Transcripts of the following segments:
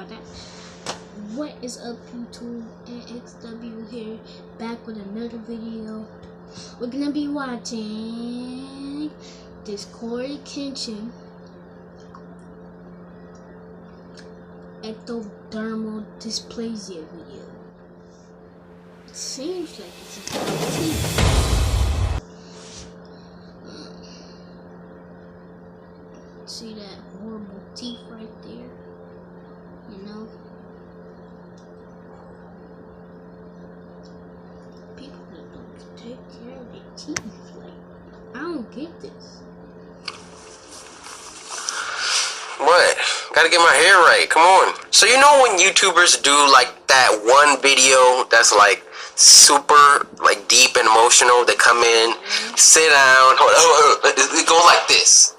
about that. What is up, YouTube? NXW here, back with another video. We're gonna be watching this Corey Kenshin ectodermal dysplasia video. It seems like it's about teeth. See that horrible teeth right there? You know? People that don't take care of their teeth. Like, I don't get this. What? Gotta get my hair right. Come on. So you know when YouTubers do like that one video that's like super like deep and emotional, they come in, sit down, it goes like this.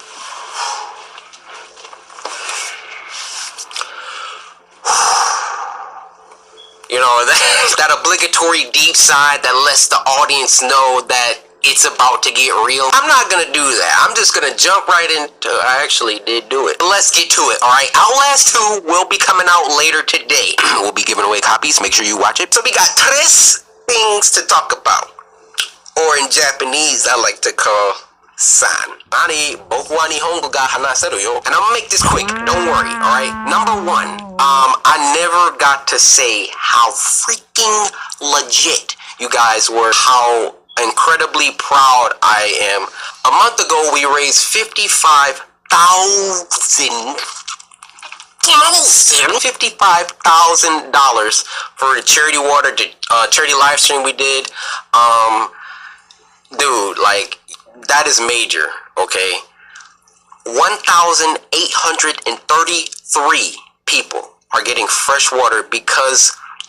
You know, that obligatory deep sigh that lets the audience know that it's about to get real. I'm not gonna do that. I'm just gonna jump right into it. I actually did do it. Let's get to it, alright? Outlast 2 will be coming out later today. We'll be giving away copies. Make sure you watch it. So we got 3 things to talk about. Or in Japanese, I like to call san. Ani, boku wa nihongo ga hanaseru yo. And I'm gonna make this quick. Don't worry, alright? Number 1, I never got to say how freaking legit you guys were, how incredibly proud I am. A month ago, we raised $55,000 for the charity water, charity live stream we did. Dude, like, that is major, okay? 1,833 people are getting fresh water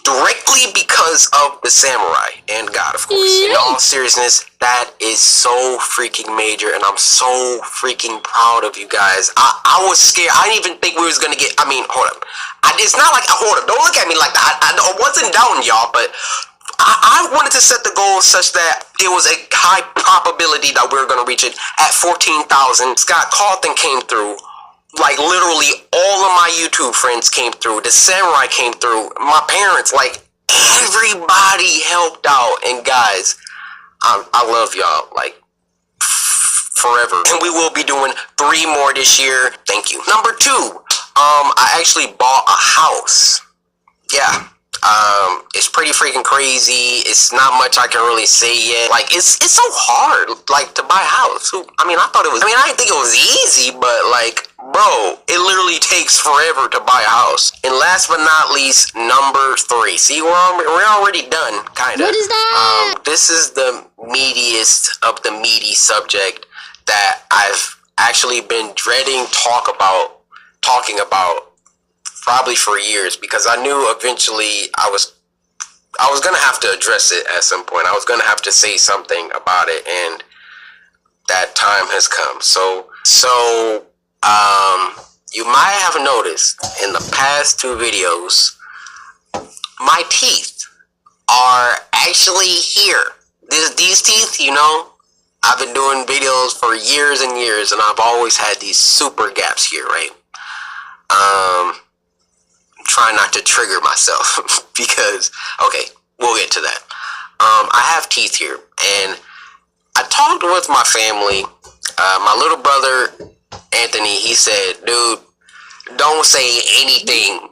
directly because of the samurai and God, of course. In all seriousness, that is so freaking major, and I'm so freaking proud of you guys. I was scared. I didn't even think we was gonna get. I mean, hold up. It's not like hold up. Don't look at me like that. I wasn't doubting y'all, but I wanted to set the goal such that it was a high probability that we were gonna reach it at 14,000. Scott Carlton came through. Like, literally, all of my YouTube friends came through. The samurai came through. My parents, like, everybody helped out. And guys, I love y'all, like, forever. And we will be doing 3 more this year. Thank you. Number 2, I actually bought a house. Yeah. It's pretty freaking crazy. It's not much I can really say yet. Like, it's so hard, like, to buy a house. I mean, I didn't think it was easy, but, like, bro, it literally takes forever to buy a house. And last but not least, number 3. See, we're already done, kind of. What is that? This is the meatiest of the meaty subject that I've actually been dreading talking about probably for years, because I knew eventually I was gonna have to address it at some point. I was gonna have to say something about it, and that time has come. So you might have noticed in the past 2 videos, my teeth are actually here. These teeth, you know, I've been doing videos for years and years, and I've always had these super gaps here, right? Try not to trigger myself because, okay, we'll get to that. I have teeth here, and I talked with my family. My little brother Anthony, he said, dude, don't say anything.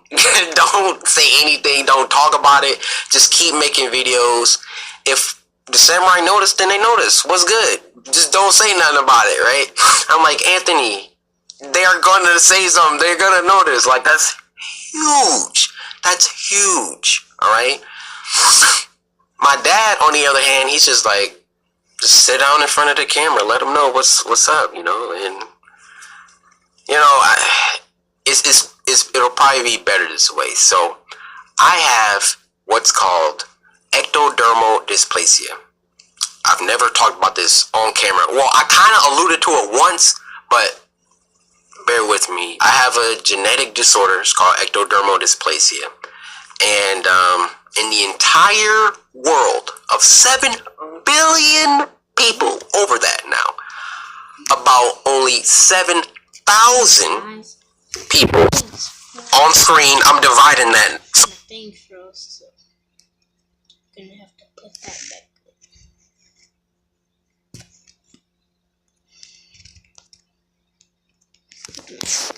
Don't say anything. Don't talk about it. Just keep making videos. If the samurai noticed, then they noticed. What's good? Just don't say nothing about it, right? I'm like, Anthony, they are going to say something. They're going to notice. Like, that's huge. That's huge. All right. My dad, on the other hand, he's just like, just sit down in front of the camera, let them know what's up, you know. And you know, it'll probably be better this way. So I have what's called ectodermal dysplasia. I've never talked about this on camera. Well, I kind of alluded to it once, but bear with me. I have a genetic disorder. It's called ectodermal dysplasia. And in the entire world of 7 billion people, over that now, about only 7,000 people On screen, I'm dividing that. The thing froze, so I'm gonna have to put that back.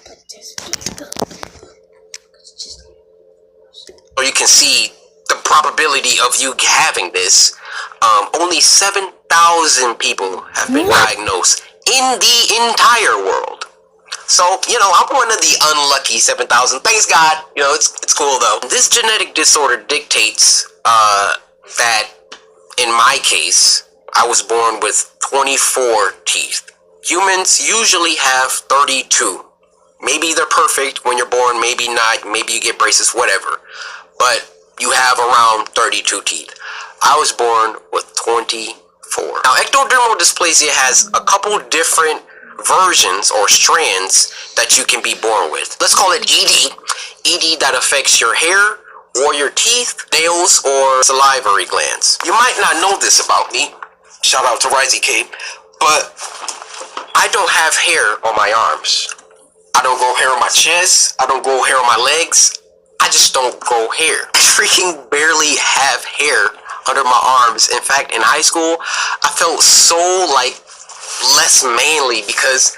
Put this back up. So you can see the probability of you having this. Only 7,000 people have been diagnosed in the entire world. So, I'm one of the unlucky 7,000. Thanks God. It's cool though. This genetic disorder dictates that in my case, I was born with 24 teeth. Humans usually have 32. Maybe they're perfect when you're born, maybe not, maybe you get braces, whatever. But you have around 32 teeth. I was born with 24. Now, ectodermal dysplasia has a couple different versions or strands that you can be born with. Let's call it ED. ED that affects your hair or your teeth, nails, or salivary glands. You might not know this about me. Shout out to Risey Cape. But I don't have hair on my arms. I don't grow hair on my chest. I don't grow hair on my legs. I just don't grow hair. I freaking barely have hair under my arms. In fact, in high school, I felt so less manly because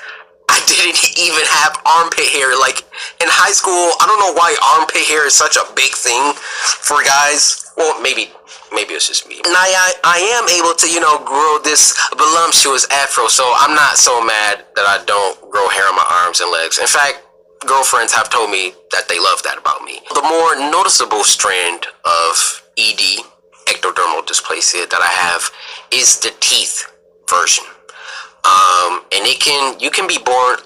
I didn't even have armpit hair. Like in high school, I don't know why armpit hair is such a big thing for guys. Well, maybe it's just me. And I am able to, grow this voluptuous afro, so I'm not so mad that I don't grow hair on my arms and legs. In fact, girlfriends have told me that they love that about me. The more noticeable strand of ED, ectodermal dysplasia, that I have is the teeth version. And you can be born,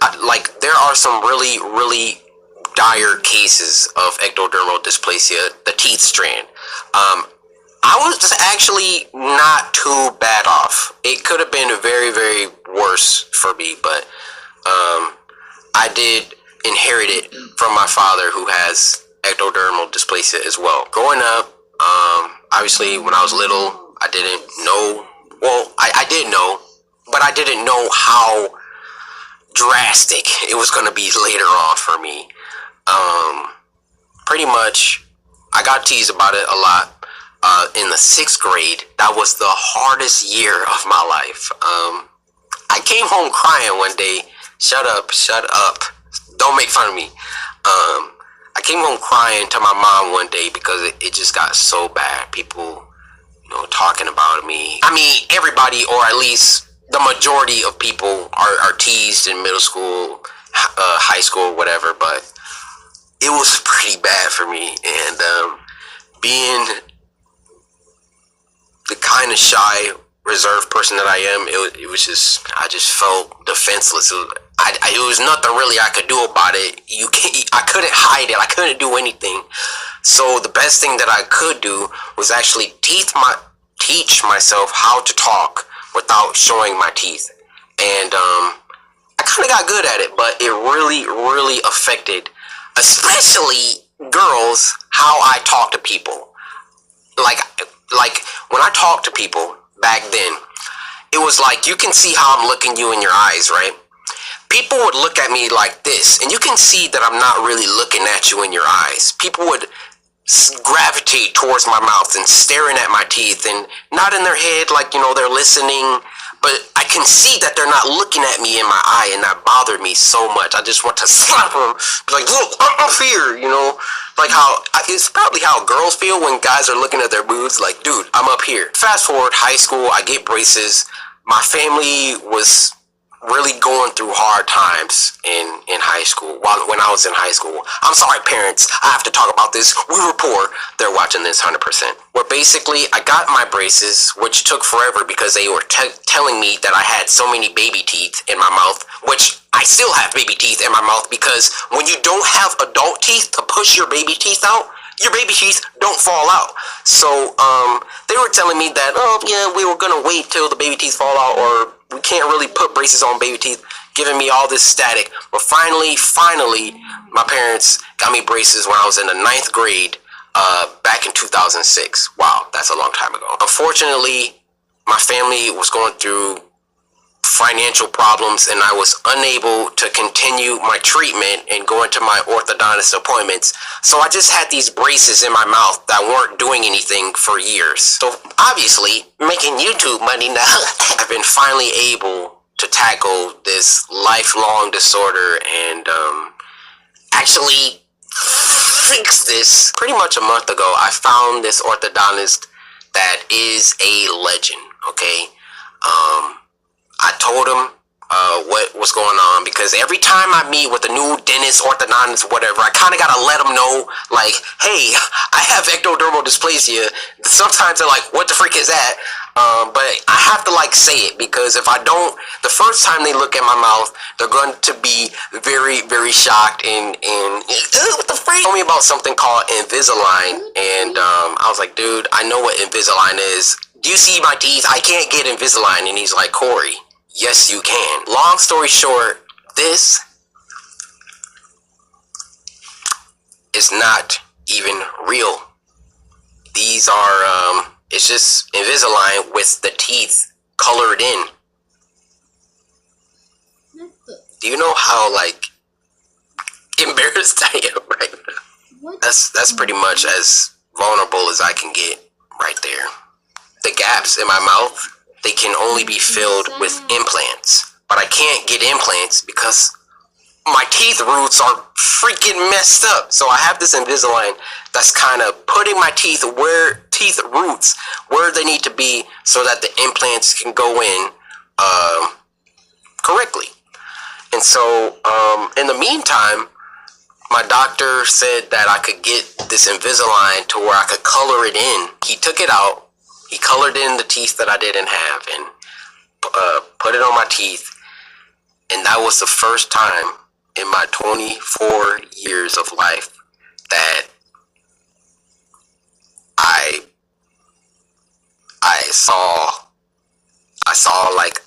there are some really, really dire cases of ectodermal dysplasia, the teeth strand. I was actually not too bad off. It could have been very, very worse for me, but I did inherit it from my father, who has ectodermal dysplasia as well. Growing up, obviously when I was little, I didn't know, well, I did know, but I didn't know how drastic it was going to be later on for me. Pretty much, I got teased about it a lot. In the 6th grade, that was the hardest year of my life. I came home crying one day. Shut up. Don't make fun of me. I came home crying to my mom one day because it just got so bad. People, talking about me. I mean, everybody, or at least the majority of people are teased in middle school, high school, whatever, but it was pretty bad for me. And being the kind of shy, reserved person that I am, it was just, I just felt defenseless. It was nothing really I could do about it. I couldn't hide it. I couldn't do anything. So the best thing that I could do was actually teach myself how to talk without showing my teeth. And I kind of got good at it, but it really, really affected, especially girls, how I talk to people. Like when I talk to people back then, it was like, you can see how I'm looking you in your eyes, right? People would look at me like this, and you can see that I'm not really looking at you in your eyes. People would gravitate towards my mouth and staring at my teeth, and not in their head like, they're listening, but I can see that they're not looking at me in my eye, and that bothered me so much. I just want to slap them, be like, look, I'm up here, like it's probably how girls feel when guys are looking at their boobs, like, dude, I'm up here. Fast forward, high school, I get braces. My family was really going through hard times in high school, when I was in high school. I'm sorry, parents, I have to talk about this. We were poor. They're watching this 100%. Where basically, I got my braces, which took forever because they were telling me that I had so many baby teeth in my mouth, which I still have baby teeth in my mouth, because when you don't have adult teeth to push your baby teeth out, your baby teeth don't fall out. So they were telling me that, oh yeah, we were gonna wait till the baby teeth fall out, or we can't really put braces on baby teeth, giving me all this static. But finally, my parents got me braces when I was in the 9th grade, back in 2006. Wow, that's a long time ago. Unfortunately, my family was going through financial problems and I was unable to continue my treatment and go into my orthodontist appointments. So I just had these braces in my mouth that weren't doing anything for years. So obviously, making YouTube money now, I've been finally able to tackle this lifelong disorder and actually fix this. Pretty much a month ago, I found this orthodontist that is a legend, okay? I told him what was going on, because every time I meet with a new dentist, orthodontist, whatever, I kind of got to let them know, like, hey, I have ectodermal dysplasia. Sometimes they're like, what the freak is that? But I have to like say it, because if I don't, the first time they look at my mouth, they're going to be very, very shocked and what the freak? Told me about something called Invisalign, and I was like, dude, I know what Invisalign is. Do you see my teeth? I can't get Invisalign. And he's like, Corey, yes, you can. Long story short, this is not even real. These are, it's just Invisalign with the teeth colored in. Do you know how, like, embarrassed I am right now? That's pretty much as vulnerable as I can get right there. The gaps in my mouth, they can only be filled with implants. But I can't get implants because my teeth roots are freaking messed up. So I have this Invisalign that's kind of putting my teeth roots where they need to be so that the implants can go in correctly. And so in the meantime, my doctor said that I could get this Invisalign to where I could color it in. He took it out. He colored in the teeth that I didn't have and put it on my teeth. And that was the first time in my 24 years of life that I saw like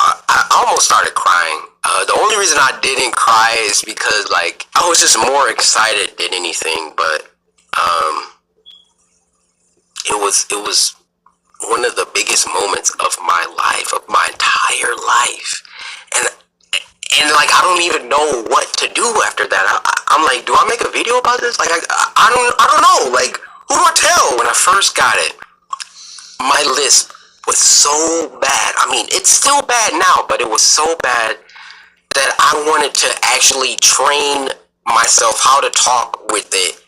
I almost started crying. The only reason I didn't cry is because, like, I was just more excited than anything. But it was one of the biggest moments of my life, of my entire life, and like I don't even know what to do after that. I'm like, do I make a video about this? Like, I don't know. Like, who do I tell? When I first got it, my lisp was so bad. I mean, it's still bad now, but it was so bad that I wanted to actually train myself how to talk with it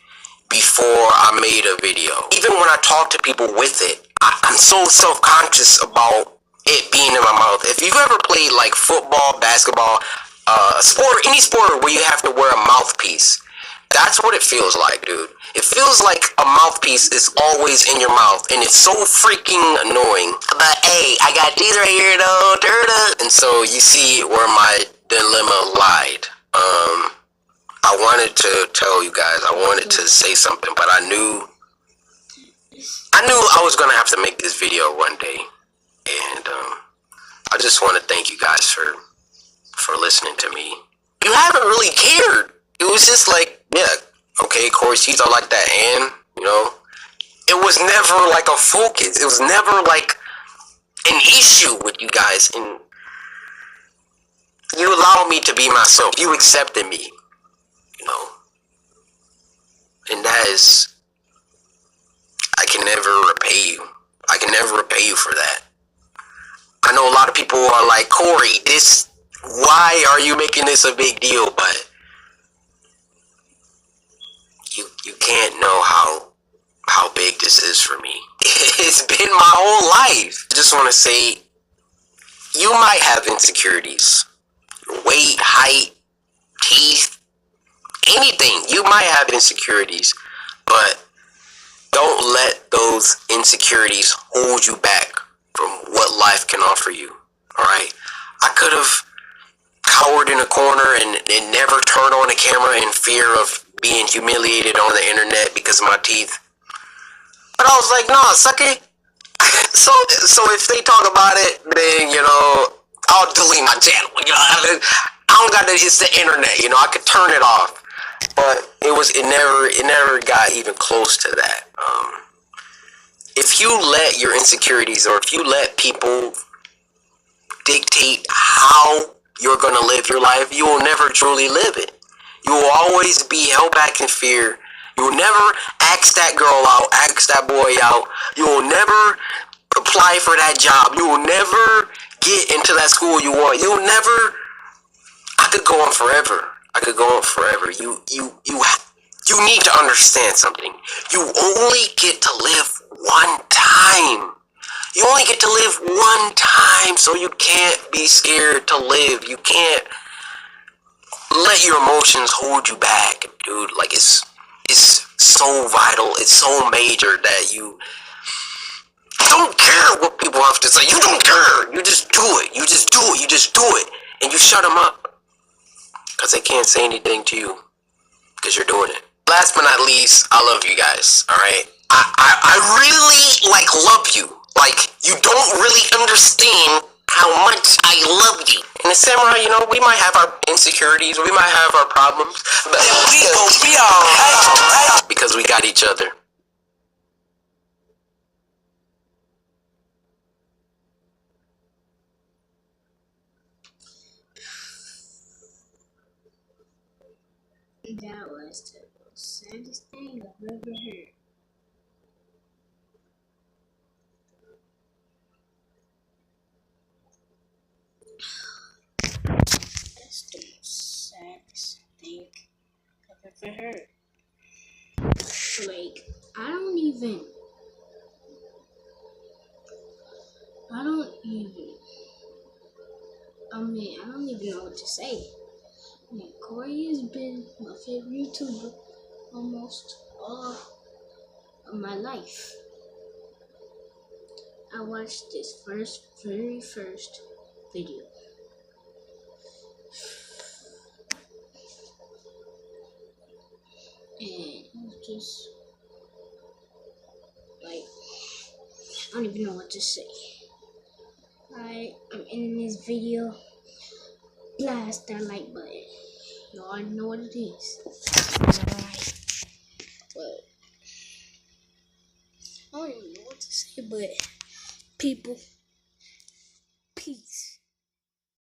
before I made a video. Even when I talk to people with it, I'm so self-conscious about it being in my mouth. If you've ever played like football, basketball, sport, any sport where you have to wear a mouthpiece, that's what it feels like, dude. It feels like a mouthpiece is always in your mouth, and it's so freaking annoying. But hey, I got teeth right here though, and so you see where my dilemma lied. I wanted to tell you guys, I wanted to say something, but I knew I was gonna have to make this video one day, and I just want to thank you guys for listening to me. You haven't really cared. It was just like, yeah, okay, Corey's teeth are like that, and you know, it was never like a focus. It was never like an issue with you guys, and you allowed me to be myself. You accepted me, you know, and that is, I can never repay you. I can never repay you for that. I know a lot of people are like, Corey, why are you making this a big deal? But you can't know how big this is for me. It's been my whole life. I just want to say, you might have insecurities. Weight, height, teeth, anything. You might have insecurities, but don't let those insecurities hold you back from what life can offer you. Alright? I could have cowered in a corner and never turned on a camera in fear of being humiliated on the internet because of my teeth. But I was like, nah, suck it. So if they talk about it, then, you know, I'll delete my channel. You know, I don't got to, it's the internet, you know, I could turn it off. but it never got even close to that. If you let your insecurities, or if you let people dictate how you're gonna live your life, you will never truly live it. You will always be held back in fear. You will never ask that girl out, ask that boy out. You will never apply for that job. You will never get into that school you want. You'll never. I could go on forever. You need to understand something. You only get to live one time. You only get to live one time, so you can't be scared to live. You can't let your emotions hold you back, dude. Like, it's so vital. It's so major that you don't care what people have to say. You don't care. You just do it. You just do it. You just do it. And you shut them up. Because they can't say anything to you. Because you're doing it. Last but not least, I love you guys. Alright? I really, love you. You don't really understand how much I love you. And the samurai, we might have our insecurities. We might have our problems. But we gon' be alright. Because we got each other. That was the saddest thing I've ever heard. That's the saddest thing I've ever heard. I don't even know what to say. Corey has been my favorite YouTuber almost all of my life. I watched this very first video. And it was just I don't even know what to say. I'm ending this video. Blast that like button. You already know what it is. Alright. But I don't even know what to say, but people, peace.